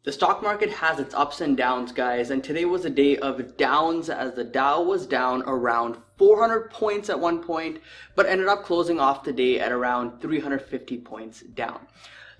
The stock market has its ups and downs, guys, and today was a day of downs as the Dow was down around 400 points at one point, but ended up closing off the day at around 350 points down.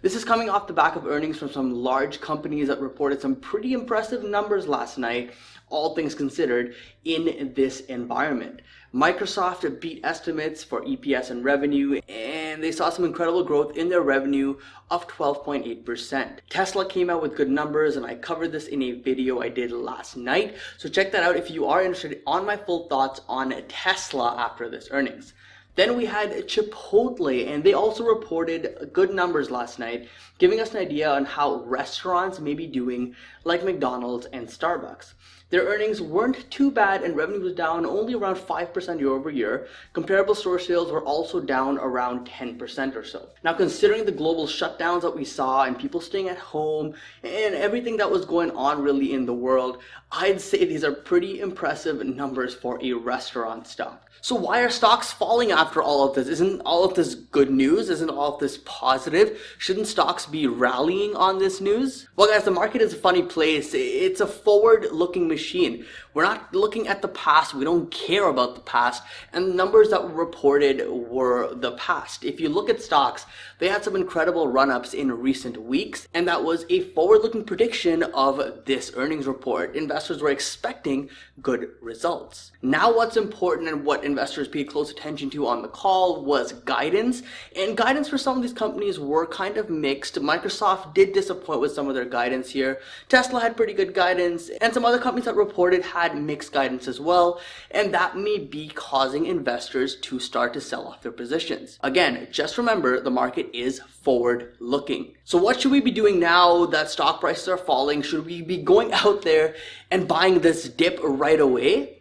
This is coming off the back of earnings from some large companies that reported some pretty impressive numbers last night, all things considered, in this environment. Microsoft beat estimates for EPS and revenue, and they saw some incredible growth in their revenue of 12.8%. Tesla came out with good numbers, and I covered this in a video I did last night, so check that out if you are interested on my full thoughts on Tesla after this earnings. Then we had Chipotle, and they also reported good numbers last night, giving us an idea on how restaurants may be doing, like McDonald's and Starbucks. Their earnings weren't too bad, and revenue was down only around 5% year over year. Comparable store sales were also down around 10% or so. Now, considering the global shutdowns that we saw and people staying at home and everything that was going on really in the world, I'd say these are pretty impressive numbers for a restaurant stock. So why are stocks falling after all of this? Isn't all of this good news? Isn't all of this positive? Shouldn't stocks be rallying on this news? Well, guys, the market is a funny place. It's a forward-looking machine. We're not looking at the past. We don't care about the past. And the numbers that were reported were the past. If you look at stocks, they had some incredible run-ups in recent weeks, and that was a forward-looking prediction of this earnings report. Investors were expecting good results. Now, what's important and what investors paid close attention to on the call was guidance, and guidance for some of these companies were kind of mixed. Microsoft did disappoint with some of their guidance here. Tesla had pretty good guidance, and some other companies that reported had mixed guidance as well, and that may be causing investors to start to sell off their positions. Again, just remember, the market is forward looking. So what should we be doing now that stock prices are falling? Should we be going out there and buying this dip right away?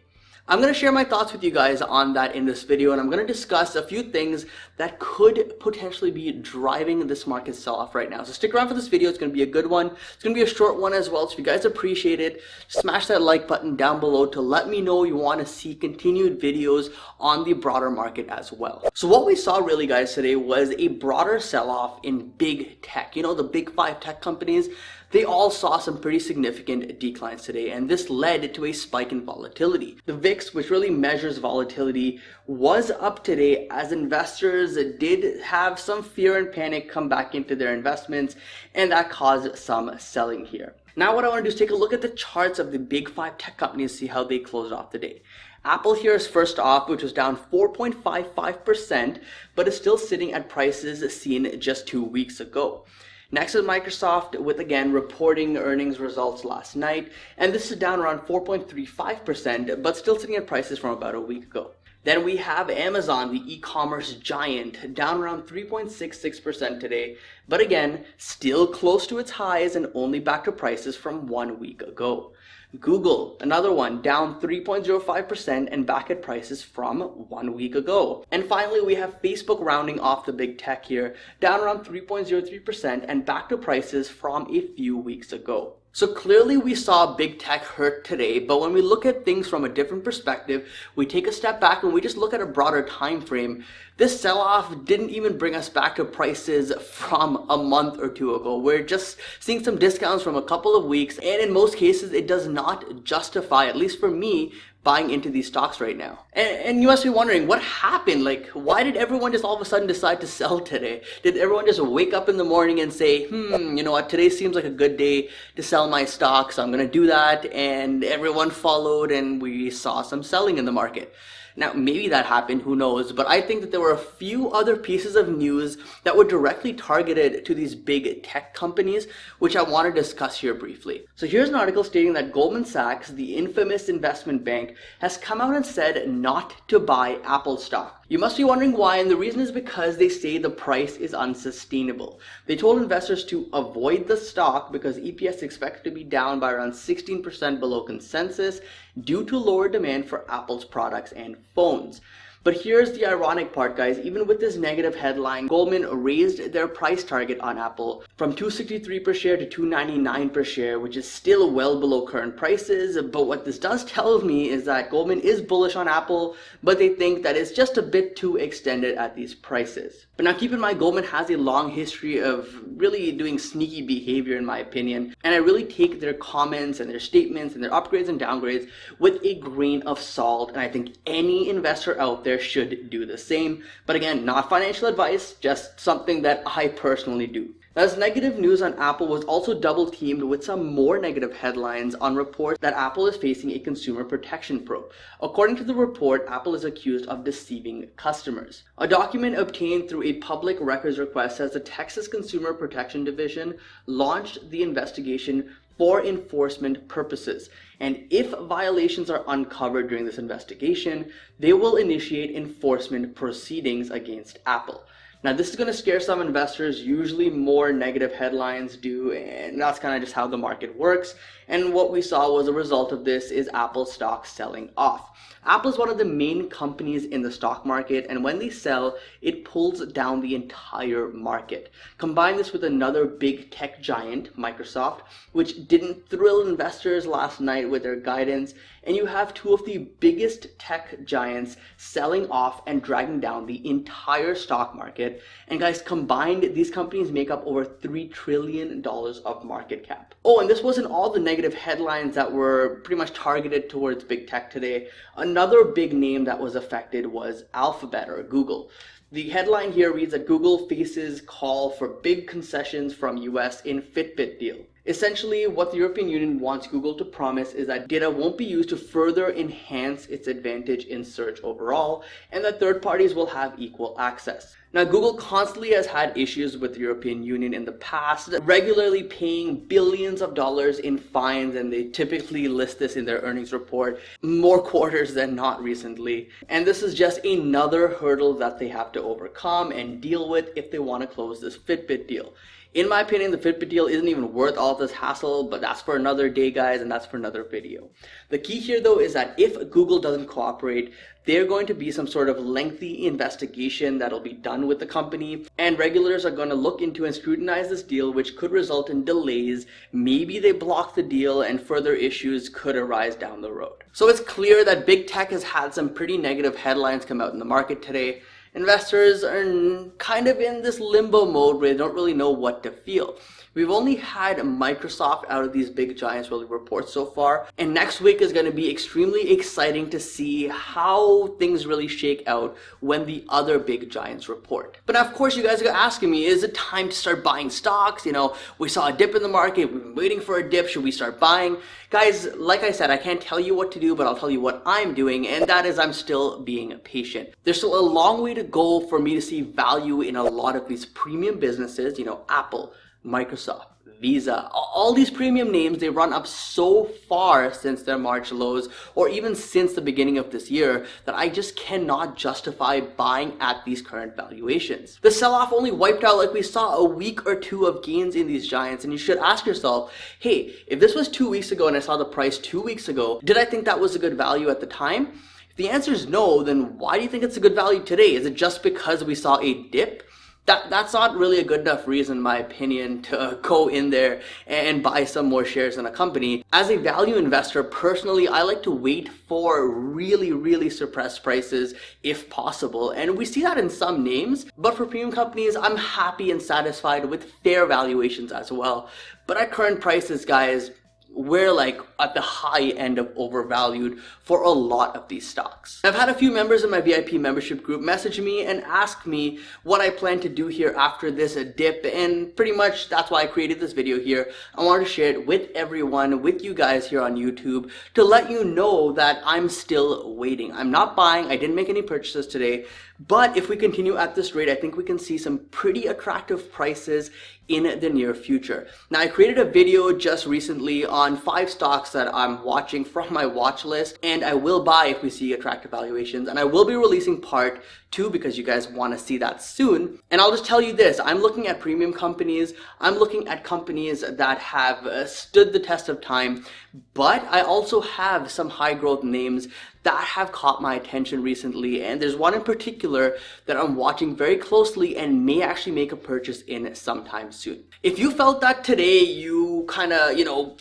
I'm going to share my thoughts with you guys on that in this video, and I'm going to discuss a few things that could potentially be driving this market sell-off right now. So stick around for this video. It's going to be a good one. It's going to be a short one as well. So if you guys appreciate it, smash that like button down below to let me know you want to see continued videos on the broader market as well. So what we saw really, guys, today was a broader sell-off in big tech. You know, the big 5 tech companies, they all saw some pretty significant declines today, and this led to a spike in volatility. The VIX, which really measures volatility, was up today as investors did have some fear and panic come back into their investments, and that caused some selling here. Now what I want to do is take a look at the charts of the big 5 tech companies, see how they closed off the day. Apple here is first off, which was down 4.55%, but is still sitting at prices seen just 2 weeks ago. Next is Microsoft, with again reporting earnings results last night, and this is down around 4.35%, but still sitting at prices from about a week ago. Then we have Amazon, the e-commerce giant, down around 3.66% today, but again, still close to its highs and only back to prices from 1 week ago. Google, another one, down 3.05% and back at prices from 1 week ago. And finally, we have Facebook rounding off the big tech here, down around 3.03% and back to prices from a few weeks ago. So clearly we saw big tech hurt today, but when we look at things from a different perspective, we take a step back and we just look at a broader time frame. This sell-off didn't even bring us back to prices from a month or two ago. We're just seeing some discounts from a couple of weeks, and in most cases it does not justify, at least for me, buying into these stocks right now. And you must be wondering, what happened? Like, why did everyone just all of a sudden decide to sell today? Did everyone just wake up in the morning and say, you know what, today seems like a good day to sell my stocks, so I'm gonna do that, and everyone followed and we saw some selling in the market? Now, maybe that happened, who knows, but I think that there were a few other pieces of news that were directly targeted to these big tech companies, which I want to discuss here briefly. So here's an article stating that Goldman Sachs, the infamous investment bank, has come out and said not to buy Apple stock. You must be wondering why, and the reason is because they say the price is unsustainable. They told investors to avoid the stock because EPS is expected to be down by around 16% below consensus due to lower demand for Apple's products and phones. But here's the ironic part, guys. Even with this negative headline, Goldman raised their price target on Apple from $263 per share to $299 per share, which is still well below current prices. But what this does tell me is that Goldman is bullish on Apple, but they think that it's just a bit too extended at these prices. But now keep in mind, Goldman has a long history of really doing sneaky behavior, in my opinion, and I really take their comments and their statements and their upgrades and downgrades with a grain of salt, and I think any investor out there should do the same. But again, not financial advice, just something that I personally do. Now, this negative news on Apple was also double teamed with some more negative headlines on reports that Apple is facing a consumer protection probe. According to the report, Apple is accused of deceiving customers. A document obtained through a public records request says the Texas Consumer Protection Division launched the investigation for enforcement purposes. And if violations are uncovered during this investigation, they will initiate enforcement proceedings against Apple. Now, this is going to scare some investors. Usually more negative headlines do, and that's kind of just how the market works. And what we saw was a result of this is Apple stock selling off. Apple is one of the main companies in the stock market, and when they sell, it pulls down the entire market. Combine this with another big tech giant, Microsoft, which didn't thrill investors last night with their guidance, and you have two of the biggest tech giants selling off and dragging down the entire stock market. And guys, combined, these companies make up over $3 trillion of market cap. Oh, and this wasn't all the negative headlines that were pretty much targeted towards big tech today. Another big name that was affected was Alphabet, or Google. The headline here reads that Google faces call for big concessions from US in Fitbit deal. Essentially, what the European Union wants Google to promise is that data won't be used to further enhance its advantage in search overall, and that third parties will have equal access. Now, Google constantly has had issues with the European Union in the past, regularly paying billions of dollars in fines, and they typically list this in their earnings report more quarters than not recently. And this is just another hurdle that they have to overcome and deal with if they want to close this Fitbit deal. In my opinion, the Fitbit deal isn't even worth all of this hassle, but that's for another day, guys, and that's for another video. The key here, though, is that if Google doesn't cooperate, there's going to be some sort of lengthy investigation that'll be done with the company, and regulators are going to look into and scrutinize this deal, which could result in delays. Maybe they block the deal, and further issues could arise down the road. So it's clear that big tech has had some pretty negative headlines come out in the market today. Investors are kind of in this limbo mode where they don't really know what to feel. We've only had Microsoft out of these big giants really report so far, and next week is going to be extremely exciting to see how things really shake out when the other big giants report. But of course, you guys are asking me, is it time to start buying stocks? You know, we saw a dip in the market, we've been waiting for a dip, should we start buying? Guys, like I said, I can't tell you what to do, but I'll tell you what I'm doing, and that is I'm still being patient. There's still a long way to go for me to see value in a lot of these premium businesses, you know, Apple, Microsoft, Visa, all these premium names. They run up so far since their March lows, or even since the beginning of this year, that I just cannot justify buying at these current valuations. The sell-off only wiped out, like we saw, a week or two of gains in these giants, and you should ask yourself, hey, if this was 2 weeks ago and I saw the price 2 weeks ago, did I think that was a good value at the time? If the answer is no, then why do you think it's a good value today? Is it just because we saw a dip? That's not really a good enough reason, in my opinion, to go in there and buy some more shares in a company. As a value investor, personally, I like to wait for really suppressed prices if possible. And we see that in some names, but for premium companies, I'm happy and satisfied with fair valuations as well. But at current prices, guys, we're like at the high end of overvalued for a lot of these stocks. I've had a few members in my VIP membership group message me and ask me what I plan to do here after this dip, and pretty much that's why I created this video here. I wanted to share it with everyone, with you guys here on YouTube, to let you know that I'm still waiting. I'm not buying, I didn't make any purchases today, but if we continue at this rate, I think we can see some pretty attractive prices in the near future. Now, I created a video just recently on 5 stocks that I'm watching from my watch list, and I will buy if we see attractive valuations, and I will be releasing part 2 because you guys want to see that soon. And I'll just tell you this, I'm looking at premium companies, I'm looking at companies that have stood the test of time, but I also have some high growth names that have caught my attention recently, and there's one in particular that I'm watching very closely and may actually make a purchase in sometime soon. If you felt that today you kind of,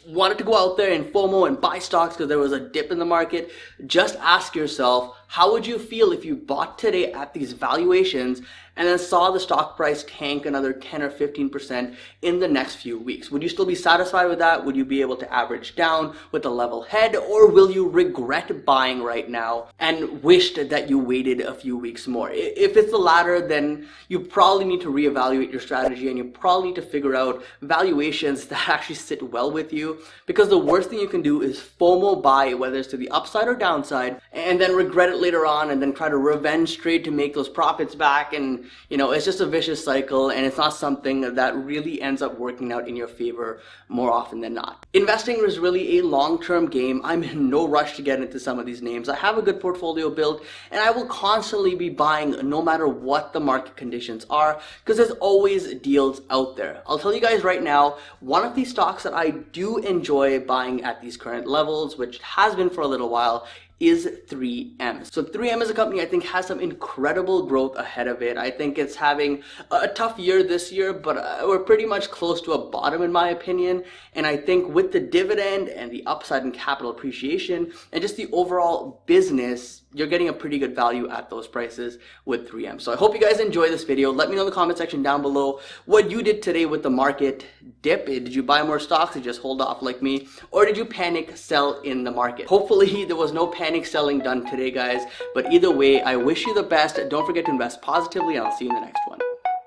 wanted to go out there and FOMO and buy stocks because there was a dip in the market, just ask yourself, how would you feel if you bought today at these valuations and then saw the stock price tank another 10 or 15% in the next few weeks? Would you still be satisfied with that? Would you be able to average down with a level head, or will you regret buying right now and wished that you waited a few weeks more? If it's the latter, then you probably need to reevaluate your strategy, and you probably need to figure out valuations that actually sit well with you, because the worst thing you can do is FOMO buy, whether it's to the upside or downside, and then regret it later on and then try to revenge trade to make those profits back. And it's just a vicious cycle, and it's not something that really ends up working out in your favor more often than not. Investing is really a long-term game. I'm in no rush to get into some of these names. I have a good portfolio built, and I will constantly be buying no matter what the market conditions are, because there's always deals out there. I'll tell you guys right now, one of these stocks that I do enjoy buying at these current levels, which has been for a little while, is 3M. So 3M as a company I think has some incredible growth ahead of it. I think it's having a tough year this year, but we're pretty much close to a bottom in my opinion. And I think with the dividend and the upside in capital appreciation and just the overall business, you're getting a pretty good value at those prices with 3M. So I hope you guys enjoy this video. Let me know in the comment section down below what you did today with the market dip. Did you buy more stocks? Did you just hold off like me? Or did you panic sell in the market? Hopefully there was no panic selling done today, guys. But either way, I wish you the best. Don't forget to invest positively, and I'll see you in the next one.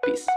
Peace.